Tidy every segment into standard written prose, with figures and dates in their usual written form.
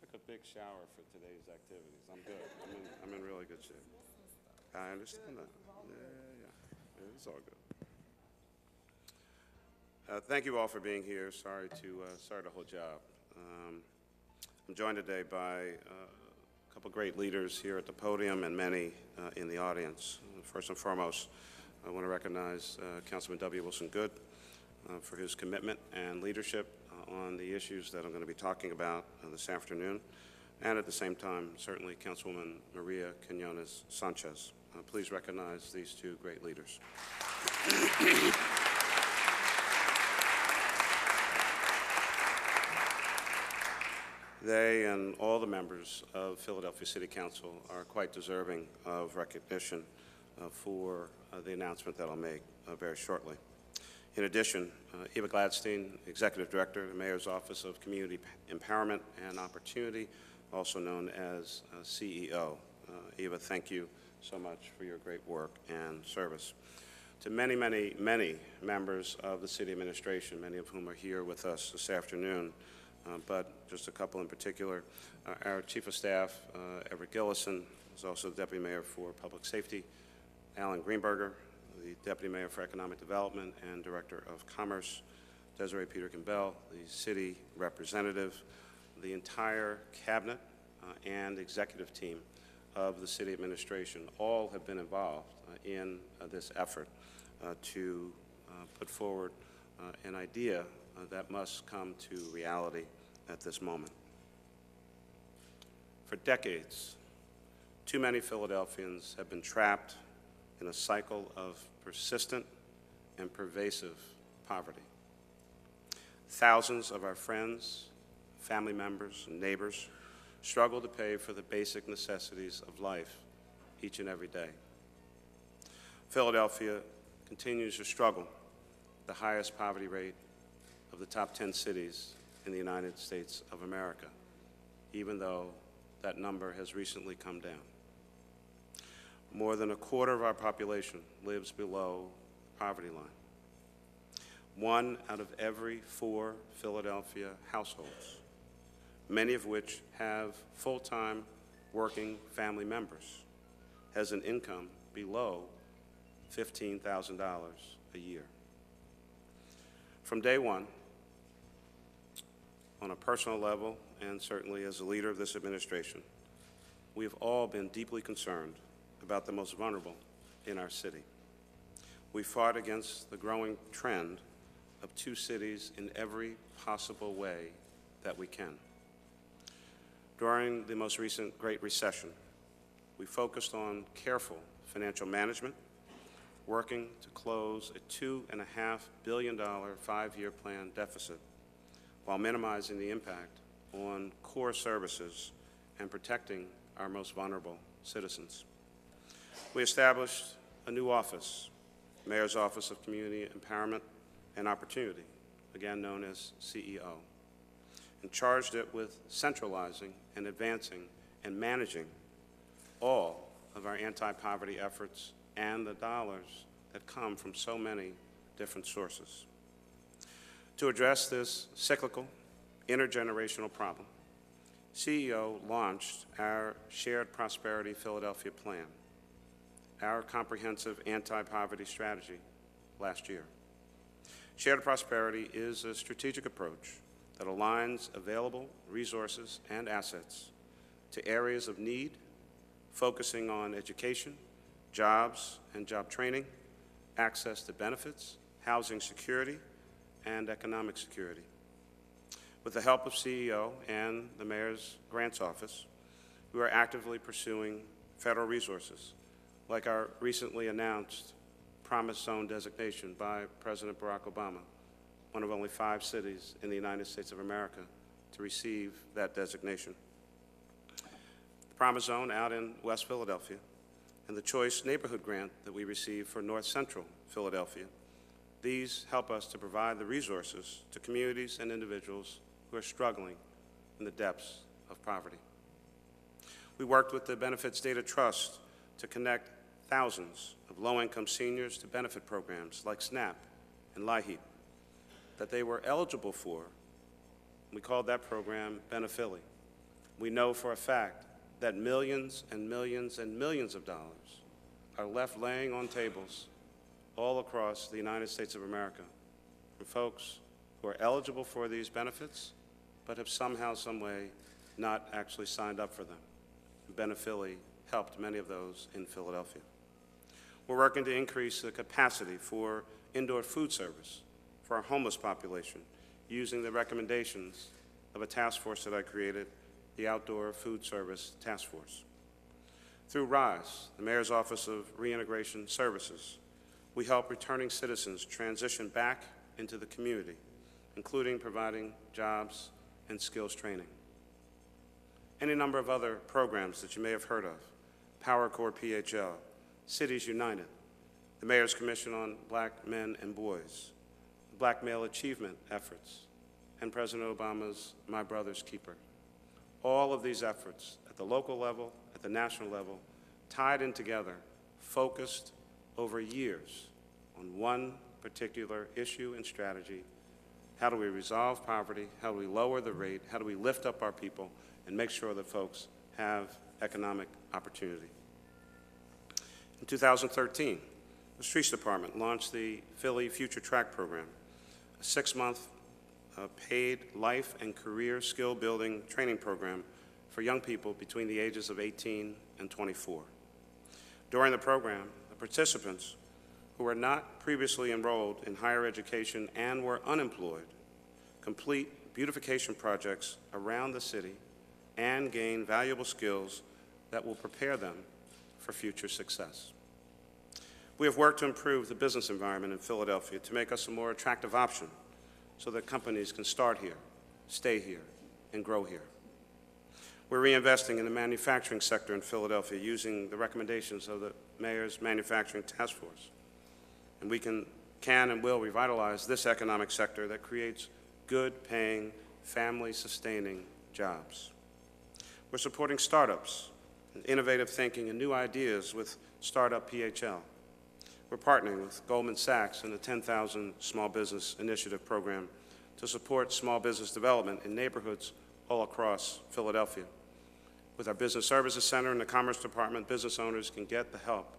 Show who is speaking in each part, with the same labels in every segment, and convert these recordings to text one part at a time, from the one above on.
Speaker 1: took a big shower for today's activities. I'm good. I'm in really good shape. I understand that. Yeah. It's all good. Thank you all for being here. Sorry to hold you up. I'm joined today by a couple great leaders here at the podium and many in the audience. First and foremost, I want to recognize Councilman W. Wilson Good for his commitment and leadership on the issues that I'm going to be talking about this afternoon, and at the same time, certainly Councilwoman Maria Quinones Sanchez. Please recognize these two great leaders. They and all the members of Philadelphia City Council are quite deserving of recognition for the announcement that I'll make very shortly. In addition, Eva Gladstein, Executive Director of the Mayor's Office of Community Empowerment and Opportunity, also known as CEO. Eva, thank you so much for your great work and service. To many, many, many members of the city administration, many of whom are here with us this afternoon, but just a couple in particular, our Chief of Staff, Everett Gillison, is also the Deputy Mayor for Public Safety, Alan Greenberger, the Deputy Mayor for Economic Development and Director of Commerce, Desiree Peterkin-Bell, the City Representative, the entire Cabinet and Executive team of the City Administration. All have been involved in this effort to put forward an idea that must come to reality at this moment. For decades, too many Philadelphians have been trapped in a cycle of persistent and pervasive poverty. Thousands of our friends, family members, and neighbors struggle to pay for the basic necessities of life each and every day. Philadelphia continues to struggle with the highest poverty rate of the top 10 cities in the United States of America, even though that number has recently come down. More than a quarter of our population lives below the poverty line. 1 out of every 4 Philadelphia households, many of which have full-time working family members, has an income below $15,000 a year. From day one, on a personal level, and certainly as a leader of this administration, we have all been deeply concerned about the most vulnerable in our city. We fought against the growing trend of 2 cities in every possible way that we can. During the most recent Great Recession, we focused on careful financial management, working to close a $2.5 billion 5-year plan deficit while minimizing the impact on core services and protecting our most vulnerable citizens. We established a new office, Mayor's Office of Community Empowerment and Opportunity, again known as CEO, and charged it with centralizing and advancing and managing all of our anti-poverty efforts and the dollars that come from so many different sources. To address this cyclical, intergenerational problem, CEO launched our Shared Prosperity Philadelphia Plan, our comprehensive anti-poverty strategy, last year. Shared Prosperity is a strategic approach that aligns available resources and assets to areas of need, focusing on education, jobs and job training, access to benefits, housing security, and economic security. With the help of CEO and the Mayor's Grants Office, we are actively pursuing federal resources, like our recently announced Promise Zone designation by President Barack Obama, one of only 5 cities in the United States of America to receive that designation. The Promise Zone out in West Philadelphia, and the Choice Neighborhood Grant that we received for North Central Philadelphia. These help us to provide the resources to communities and individuals who are struggling in the depths of poverty. We worked with the Benefits Data Trust to connect thousands of low-income seniors to benefit programs like SNAP and LIHEAP that they were eligible for. We called that program Benephilly. we know for a fact that millions and millions and millions of dollars are left laying on tables all across the United States of America for folks who are eligible for these benefits but have somehow, some way, not actually signed up for them. Benephilly helped many of those in Philadelphia. We're working to increase the capacity for indoor food service for our homeless population using the recommendations of a task force that I created, the Outdoor Food Service Task Force. Through RISE, the Mayor's Office of Reintegration Services, we help returning citizens transition back into the community, including providing jobs and skills training. Any number of other programs that you may have heard of: Power Corps PHL, Cities United, the Mayor's Commission on Black Men and Boys, Black Male Achievement efforts, and President Obama's My Brother's Keeper. All of these efforts at the local level, at the national level, tied in together, focused over years on one particular issue and strategy: how do we resolve poverty, how do we lower the rate, how do we lift up our people and make sure that folks have economic opportunity. In 2013, the Streets Department launched the Philly Future Track program, a 6-month paid life and career skill building training program for young people between the ages of 18 and 24. During the program, the participants who were not previously enrolled in higher education and were unemployed complete beautification projects around the city and gain valuable skills that will prepare them for future success. We have worked to improve the business environment in Philadelphia to make us a more attractive option so that companies can start here, stay here, and grow here. We're reinvesting in the manufacturing sector in Philadelphia using the recommendations of the Mayor's Manufacturing Task Force. And we can and will revitalize this economic sector that creates good-paying, family-sustaining jobs. We're supporting startups, and innovative thinking, and new ideas with Startup PHL. We're partnering with Goldman Sachs in the 10,000 Small Business Initiative program to support small business development in neighborhoods all across Philadelphia. With our Business Services Center and the Commerce Department, business owners can get the help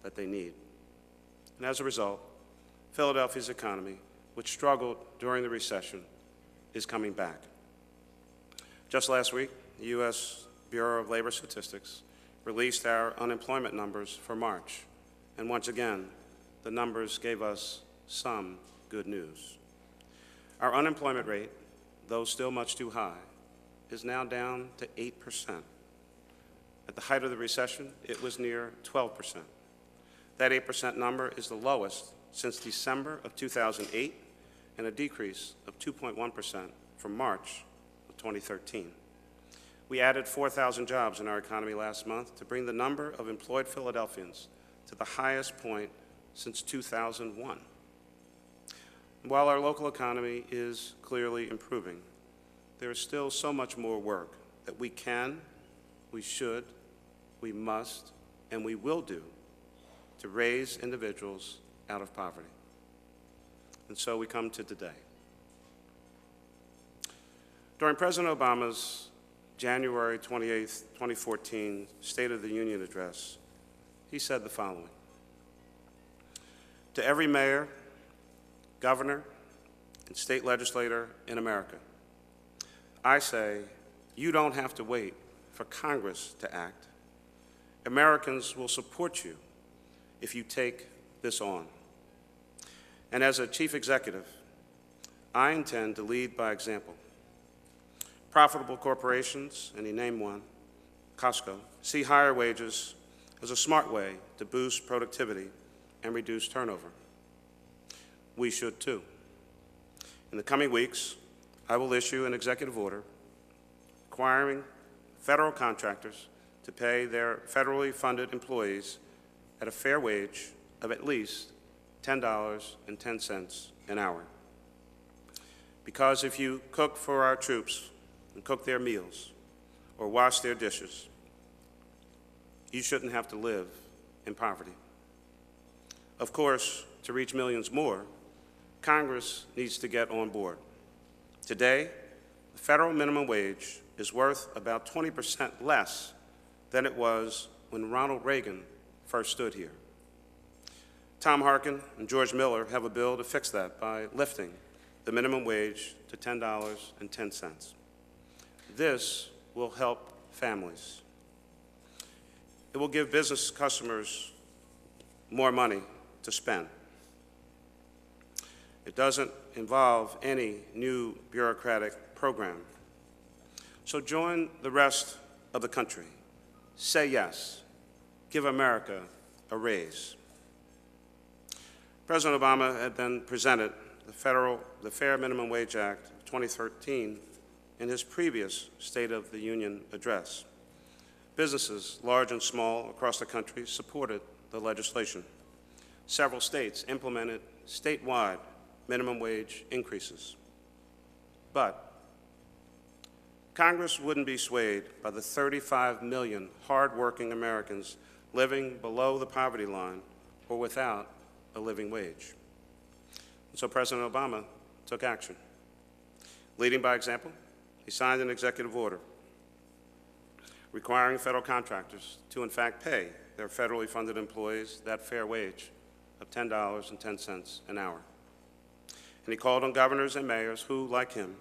Speaker 1: that they need. And as a result, Philadelphia's economy, which struggled during the recession, is coming back. Just last week, the U.S. Bureau of Labor Statistics released our unemployment numbers for March, and once again, the numbers gave us some good news. Our unemployment rate, though still much too high, is now down to 8%. At the height of the recession, it was near 12%. That 8% number is the lowest since December of 2008 and a decrease of 2.1% from March of 2013. We added 4,000 jobs in our economy last month to bring the number of employed Philadelphians to the highest point since 2001. While our local economy is clearly improving, there is still so much more work that we can, we should, we must, and we will do to raise individuals out of poverty. And so we come to today. During President Obama's January 28, 2014 State of the Union address, he said the following: "To every mayor, governor, and state legislator in America, I say, you don't have to wait for Congress to act. Americans will support you if you take this on. And as a chief executive, I intend to lead by example. Profitable corporations," and he named one, Costco, "see higher wages as a smart way to boost productivity and reduce turnover. We should too. In the coming weeks, I will issue an executive order requiring federal contractors to pay their federally funded employees at a fair wage of at least $10.10 an hour. Because if you cook for our troops and cook their meals or wash their dishes, you shouldn't have to live in poverty. Of course, to reach millions more, Congress needs to get on board. Today, the federal minimum wage is worth about 20% less than it was when Ronald Reagan first stood here. Tom Harkin and George Miller have a bill to fix that by lifting the minimum wage to $10.10. This will help families. It will give business customers more money to spend. It doesn't involve any new bureaucratic program. So join the rest of the country. Say yes. Give America a raise. President Obama had then presented the Fair Minimum Wage Act of 2013 in his previous State of the Union address. Businesses, large and small, across the country supported the legislation. Several states implemented statewide minimum wage increases. But Congress wouldn't be swayed by the 35 million hardworking Americans living below the poverty line or without a living wage. And so President Obama took action. Leading by example, he signed an executive order requiring federal contractors to, in fact, pay their federally funded employees that fair wage of $10.10 an hour. And he called on governors and mayors who, like him,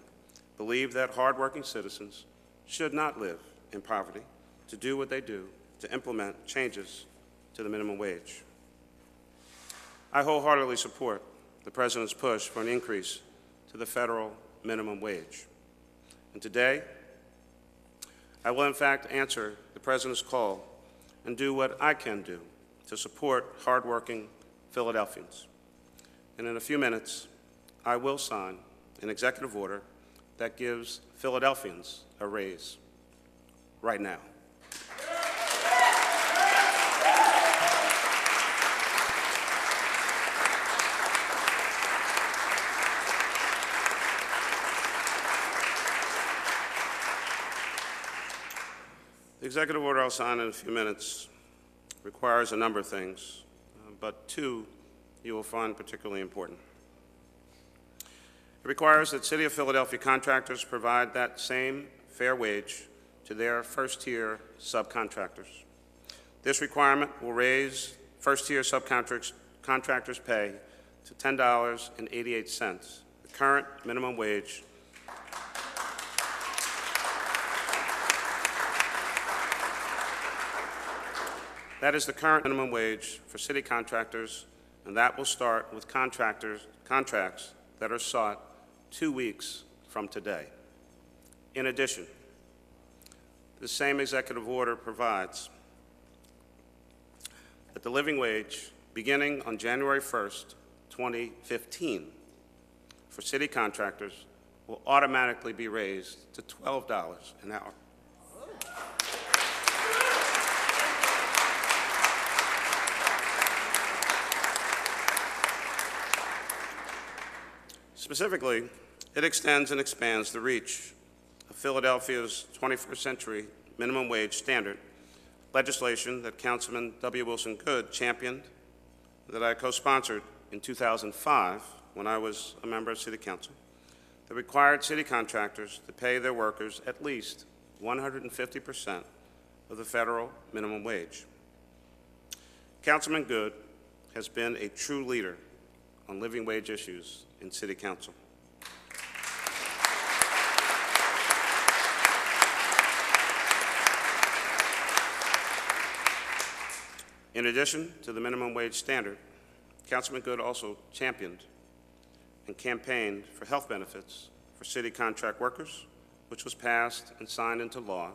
Speaker 1: believe that hardworking citizens should not live in poverty to do what they do to implement changes to the minimum wage. I wholeheartedly support the President's push for an increase to the federal minimum wage. And today, I will in fact answer the President's call and do what I can do to support hardworking Philadelphians. And in a few minutes, I will sign an executive order that gives Philadelphians a raise right now. The executive order I'll sign in a few minutes requires a number of things, but two you will find particularly important. It requires that City of Philadelphia contractors provide that same fair wage to their first-tier subcontractors. This requirement will raise first-tier subcontractors' pay to $10.88, the current minimum wage. That is the current minimum wage for city contractors, and that will start with contracts that are sought 2 weeks from today. In addition, the same executive order provides that the living wage, beginning on January 1st, 2015, for city contractors will automatically be raised to $12 an hour. Specifically, it extends and expands the reach of Philadelphia's 21st century minimum wage standard, legislation that Councilman W. Wilson Goode championed, that I co-sponsored in 2005 when I was a member of City Council, that required city contractors to pay their workers at least 150% of the federal minimum wage. Councilman Goode has been a true leader on living wage issues in City Council. In addition to the minimum wage standard, Councilman Goode also championed and campaigned for health benefits for city contract workers, which was passed and signed into law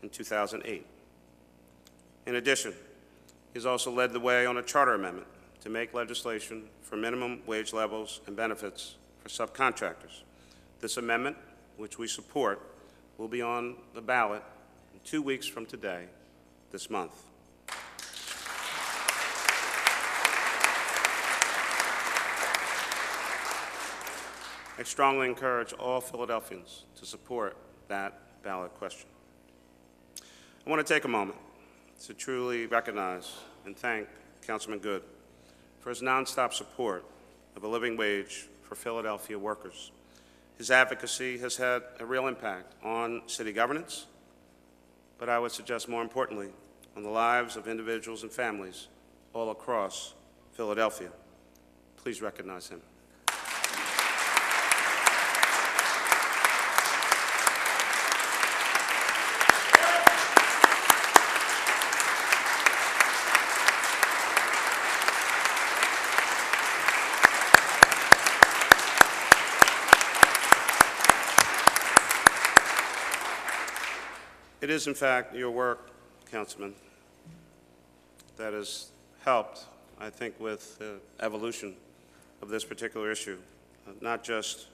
Speaker 1: in 2008. In addition, he's also led the way on a charter amendment to make legislation for minimum wage levels and benefits for subcontractors. This amendment, which we support, will be on the ballot 2 weeks from today, this month. I strongly encourage all Philadelphians to support that ballot question. I want to take a moment to truly recognize and thank Councilman Goode for his nonstop support of a living wage for Philadelphia workers. His advocacy has had a real impact on city governance, but I would suggest more importantly, on the lives of individuals and families all across Philadelphia. Please recognize him. It is, in fact, your work, Councilman, that has helped, I think, with the evolution of this particular issue, not just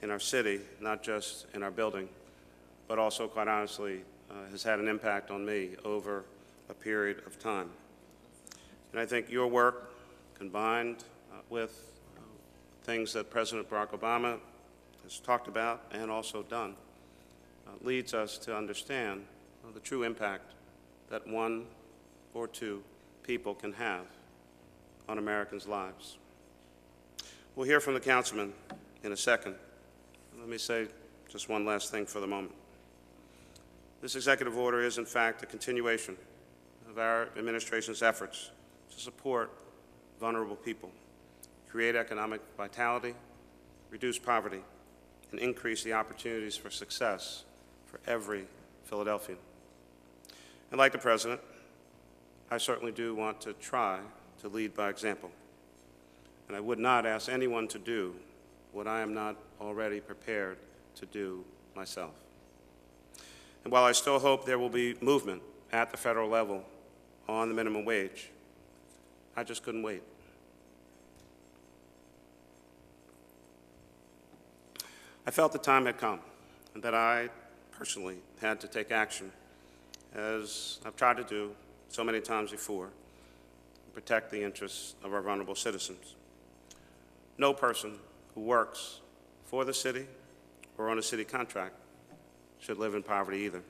Speaker 1: in our city, not just in our building, but also, quite honestly, has had an impact on me over a period of time. And I think your work, combined with things that President Barack Obama has talked about and also done, leads us to understand the true impact that one or two people can have on Americans' lives. We'll hear from the councilman in a second. Let me say just one last thing for the moment. This executive order is, in fact, a continuation of our administration's efforts to support vulnerable people, create economic vitality, reduce poverty, and increase the opportunities for success for every Philadelphian. And like the President, I certainly do want to try to lead by example. And I would not ask anyone to do what I am not already prepared to do myself. And while I still hope there will be movement at the federal level on the minimum wage, I just couldn't wait. I felt the time had come and that I personally had to take action, as I've tried to do so many times before, protect the interests of our vulnerable citizens. No person who works for the city or on a city contract should live in poverty either.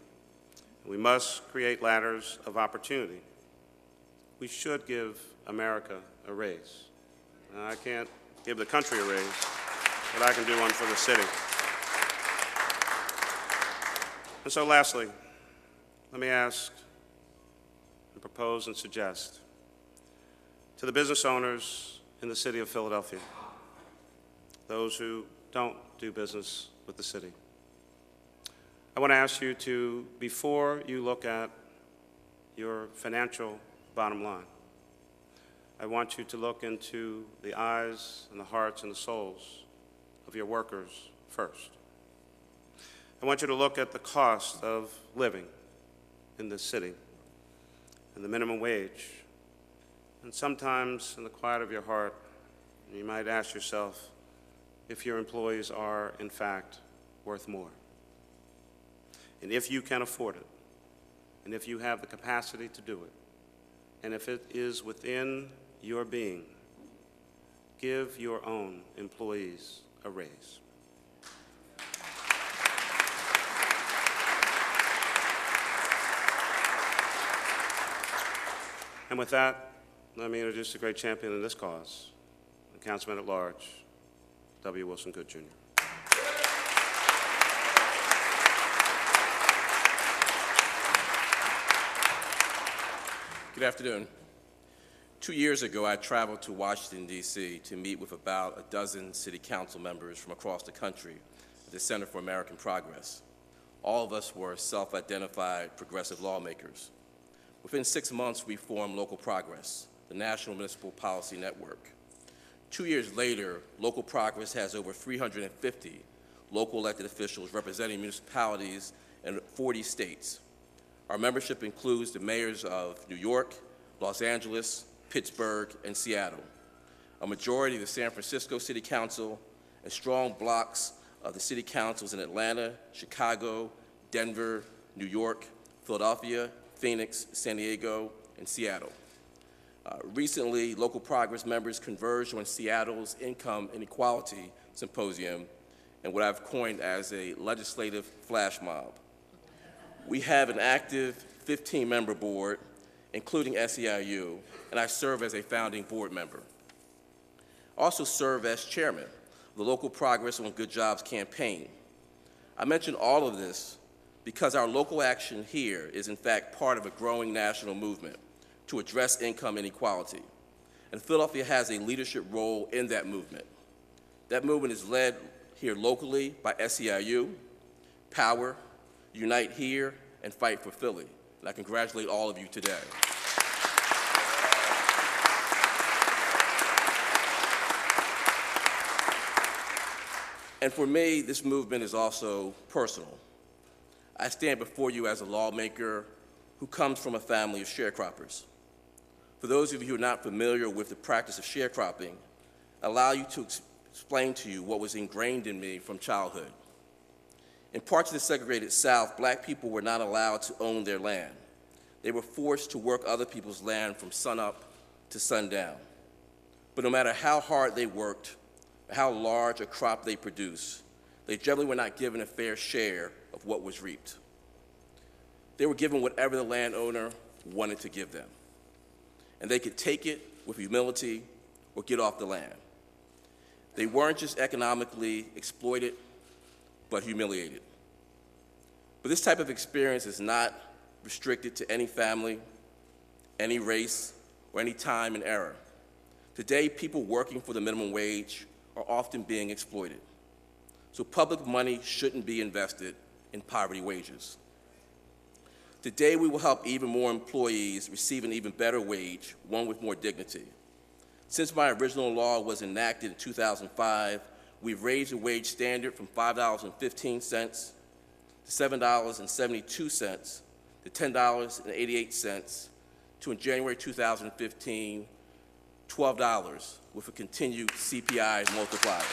Speaker 1: We must create ladders of opportunity. We should give America a raise. Now, I can't give the country a raise, but I can do one for the city. And so lastly, let me ask and propose and suggest to the business owners in the city of Philadelphia, those who don't do business with the city, I want to ask you to, before you look at your financial bottom line, I want you to look into the eyes and the hearts and the souls of your workers first. I want you to look at the cost of living in this city and the minimum wage. And sometimes in the quiet of your heart, you might ask yourself if your employees are, in fact, worth more. And if you can afford it, and if you have the capacity to do it, and if it is within your being, give your own employees a raise. And with that, let me introduce the great champion in this cause, the Councilman at Large, W. Wilson Goode, Jr.
Speaker 2: Good afternoon. 2 years ago, I traveled to Washington, D.C. to meet with about a dozen city council members from across the country at the Center for American Progress. All of us were self-identified progressive lawmakers. Within 6 months, we formed Local Progress, the National Municipal Policy Network. 2 years later, Local Progress has over 350 local elected officials representing municipalities in 40 states. Our membership includes the mayors of New York, Los Angeles, Pittsburgh, and Seattle, a majority of the San Francisco City Council, and strong blocks of the city councils in Atlanta, Chicago, Denver, New York, Philadelphia, Phoenix, San Diego, and Seattle. Recently, Local Progress members converged on Seattle's Income Inequality Symposium and what I've coined as a legislative flash mob. We have an active 15-member board, including SEIU, and I serve as a founding board member. I also serve as chairman the Local Progress on Good Jobs campaign. I mention all of this because our local action here is in fact part of a growing national movement to address income inequality. And Philadelphia has a leadership role in that movement. That movement is led here locally by SEIU, Power, Unite Here, and Fight for Philly. And I congratulate all of you today. And for me, this movement is also personal. I stand before you as a lawmaker who comes from a family of sharecroppers. For those of you who are not familiar with the practice of sharecropping, I allow you to explain to you what was ingrained in me from childhood. In parts of the segregated South, black people were not allowed to own their land. They were forced to work other people's land from sunup to sundown. But no matter how hard they worked, or how large a crop they produced, they generally were not given a fair share of what was reaped. They were given whatever the landowner wanted to give them. And they could take it with humility or get off the land. They weren't just economically exploited, but humiliated. But this type of experience is not restricted to any family, any race, or any time and era. Today, people working for the minimum wage are often being exploited. So public money shouldn't be invested in poverty wages. Today, we will help even more employees receive an even better wage, one with more dignity. Since my original law was enacted in 2005, we've raised the wage standard from $5.15 to $7.72 to $10.88 to, in January 2015, $12 with a continued CPI multiplier.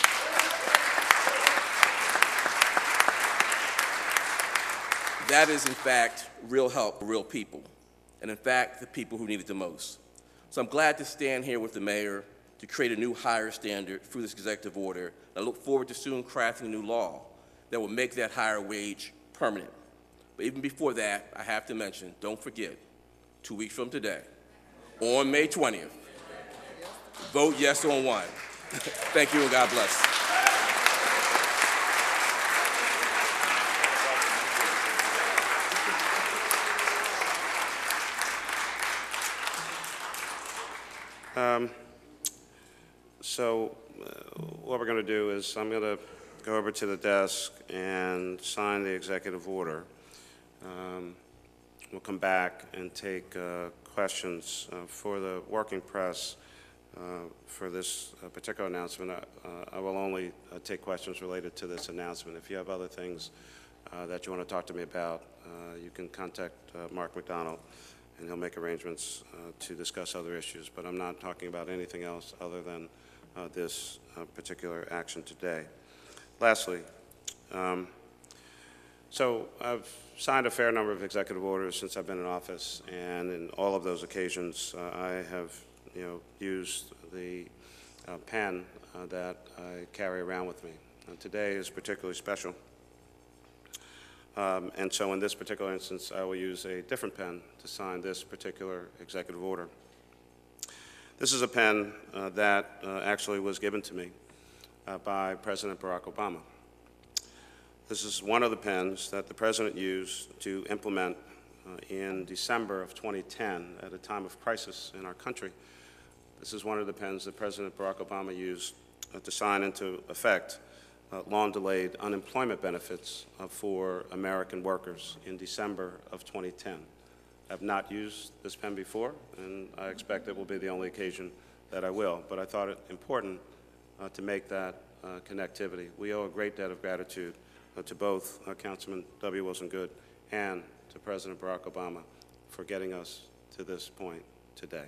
Speaker 2: That is, in fact, real help for real people, and in fact, the people who need it the most. So I'm glad to stand here with the mayor to create a new higher standard through this executive order. I look forward to soon crafting a new law that will make that higher wage permanent. But even before that, I have to mention, don't forget, 2 weeks from today, on May 20th, vote yes on one. Thank you and God bless.
Speaker 1: What we're going to do is I'm going to go over to the desk and sign the executive order. We'll come back and take questions for the working press for this particular announcement. I will only take questions related to this announcement. If you have other things that you want to talk to me about, you can contact Mark McDonald, and he'll make arrangements to discuss other issues. But I'm not talking about anything else other than this particular action today. Lastly, so I've signed a fair number of executive orders since I've been in office, and in all of those occasions, I have, used the pen that I carry around with me. Today is particularly special. And so in this particular instance, I will use a different pen to sign this particular executive order. This is a pen that actually was given to me by President Barack Obama. This is one of the pens that the President used to implement in December of 2010 at a time of crisis in our country. This is one of the pens that President Barack Obama used to sign into effect long-delayed unemployment benefits for American workers in December of 2010. I've not used this pen before, and I expect it will be the only occasion that I will, but I thought it important to make that connectivity. We owe a great debt of gratitude to both Councilman W. Wilson Goode and to President Barack Obama for getting us to this point today.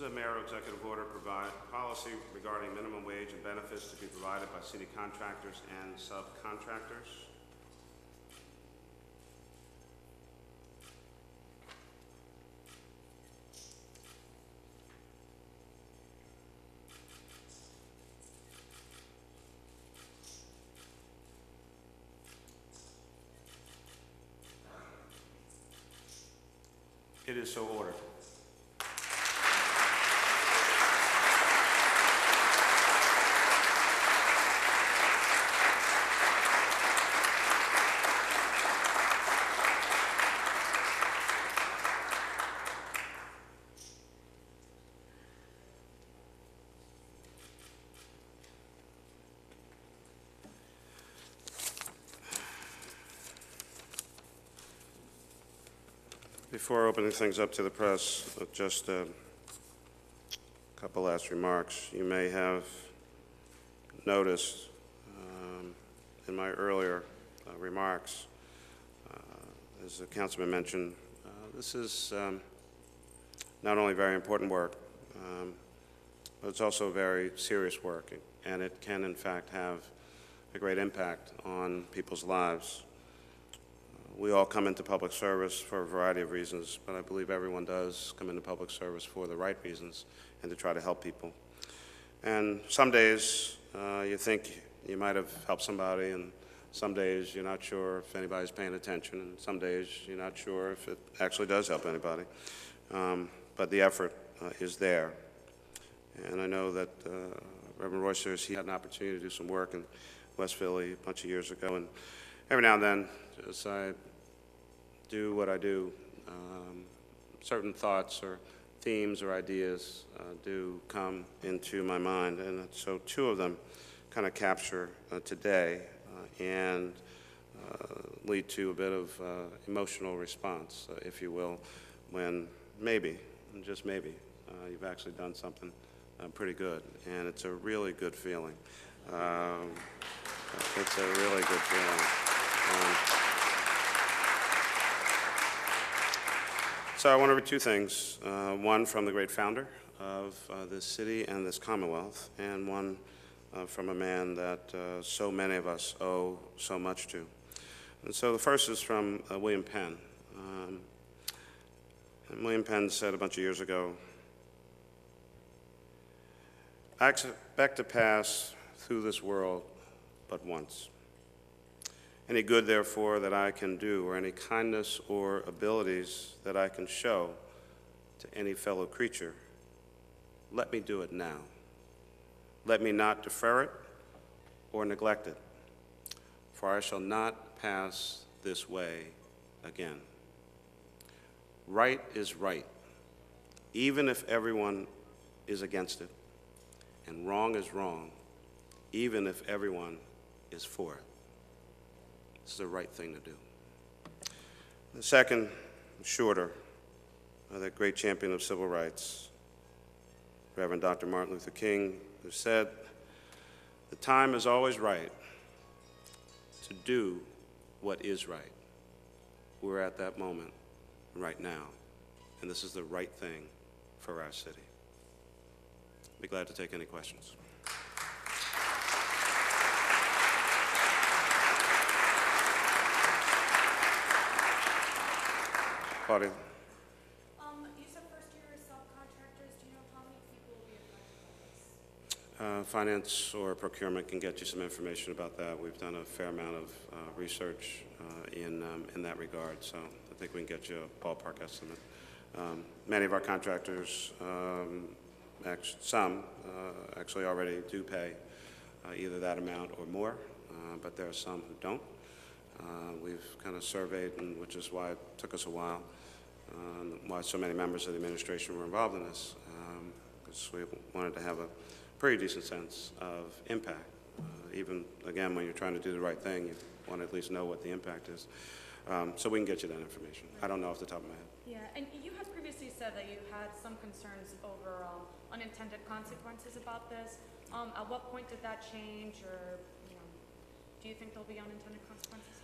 Speaker 1: This is a mayoral executive order provide policy regarding minimum wage and benefits to be provided by city contractors and subcontractors. It is so ordered. Before opening things up to the press, just a couple last remarks. You may have noticed in my earlier remarks, as the councilman mentioned, this is not only very important work, but it's also very serious work, and it can in fact have a great impact on people's lives. We all come into public service for a variety of reasons, but I believe everyone does come into public service for the right reasons and to try to help people. And some days you think you might have helped somebody, and some days you're not sure if anybody's paying attention, and some days you're not sure if it actually does help anybody. But the effort is there. And I know that Reverend Roysters, he had an opportunity to do some work in West Philly a bunch of years ago, and every now and then, as I do what I do, certain thoughts or themes or ideas do come into my mind, and so two of them kind of capture today and lead to a bit of emotional response, if you will, when maybe, and just maybe, you've actually done something pretty good, and it's a really good feeling. It's a really good feeling. So I want to read two things, one from the great founder of this city and this Commonwealth, and one from a man that so many of us owe so much to. And so the first is from William Penn. And William Penn said a bunch of years ago, "I expect to pass through this world but once. Any good, therefore, that I can do, or any kindness or abilities that I can show to any fellow creature, let me do it now. Let me not defer it or neglect it, for I shall not pass this way again. Right is right, even if everyone is against it, and wrong is wrong, even if everyone is for it. This is the right thing to do." The second, shorter, that great champion of civil rights, Reverend Dr. Martin Luther King, who said, "The time is always right to do what is right." We're at that moment right now, and this is the right thing for our city. Be glad to take any questions. Claudia.
Speaker 3: You said first year subcontractors. Do you know how many people will be affected by this?
Speaker 1: Finance or procurement can get you some information about that. We've done a fair amount of research in that regard, so I think we can get you a ballpark estimate. Many of our contractors, some actually already do pay either that amount or more, but there are some who don't. We've kind of surveyed, and which is why it took us a while, why so many members of the administration were involved in this, because we wanted to have a pretty decent sense of impact. Even, again, when you're trying to do the right thing, you want to at least know what the impact is. So we can get you that information. I don't know off the top of my head.
Speaker 3: Yeah, and you had previously said that you had some concerns over unintended consequences about this. At what point did that change, or do you think there'll be unintended consequences?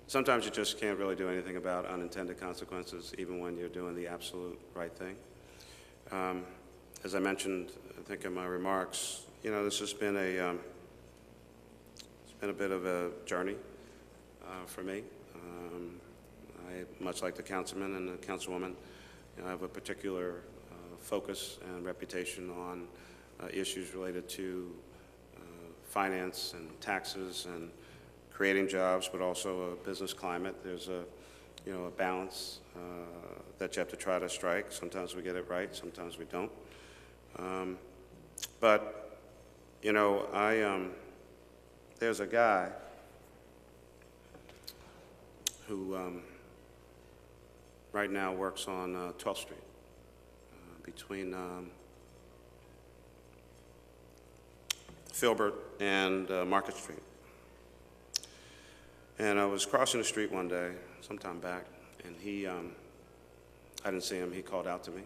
Speaker 1: sometimes you just can't really do anything about unintended consequences, even when you're doing the absolute right thing. As I mentioned, I think in my remarks, you know, this has been it's been a bit of a journey for me. I, much like the councilman and the councilwoman, you know, I have a particular focus and reputation on issues related to finance and taxes and creating jobs, but also a business climate. There's a, you know, a balance that you have to try to strike. Sometimes we get it right, sometimes we don't. But, you know, there's a guy who right now works on 12th Street between Filbert and Market Street. And I was crossing the street one day, sometime back, and I didn't see him, he called out to me.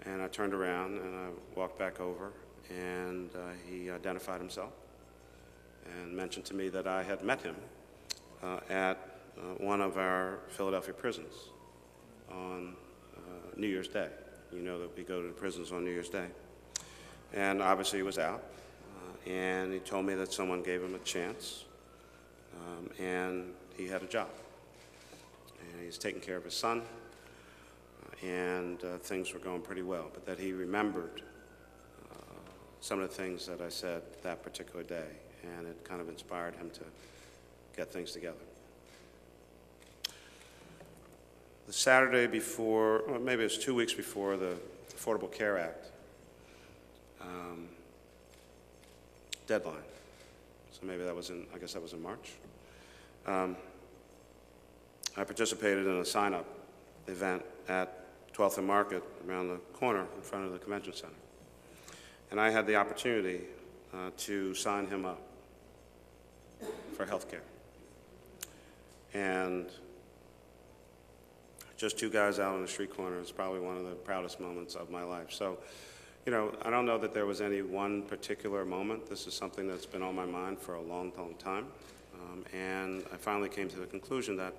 Speaker 1: And I turned around and I walked back over, and he identified himself and mentioned to me that I had met him at one of our Philadelphia prisons on New Year's Day. You know that we go to the prisons on New Year's Day. And obviously he was out, and he told me that someone gave him a chance, and he had a job. And he's taking care of his son, and things were going pretty well, but that he remembered some of the things that I said that particular day, and it kind of inspired him to get things together. The Saturday before, well, maybe it was 2 weeks before the Affordable Care Act deadline, so maybe that was I guess that was in March. I participated in a sign-up event at 12th and Market around the corner in front of the convention center. And I had the opportunity to sign him up for health care. And just two guys out on the street corner is probably one of the proudest moments of my life. So, you know, I don't know that there was any one particular moment. This is something that's been on my mind for a long, long time. And I finally came to the conclusion that,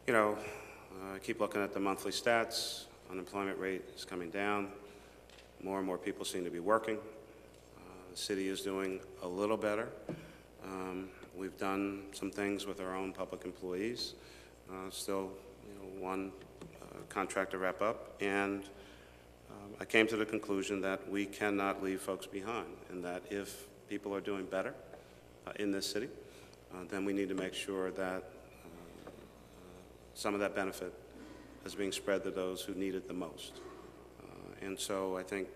Speaker 1: you know, I keep looking at the monthly stats. Unemployment rate is coming down. More and more people seem to be working. The city is doing a little better. We've done some things with our own public employees. Still, you know, one contract to wrap up. And I came to the conclusion that we cannot leave folks behind, and that if people are doing better in this city, then we need to make sure that some of that benefit is being spread to those who need it the most. And so I think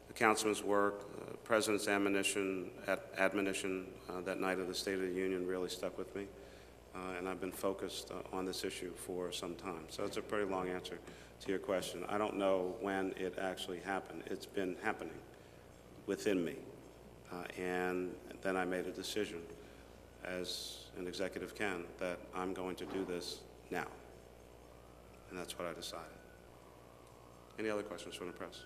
Speaker 1: the councilman's work, President's admonition that night of the State of the Union really stuck with me, and I've been focused on this issue for some time. So it's a pretty long answer to your question. I don't know when it actually happened. It's been happening within me, and then I made a decision as an executive can that I'm going to do this now, and that's what I decided. Any other questions from the press?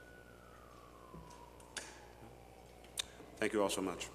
Speaker 1: Thank you all so much.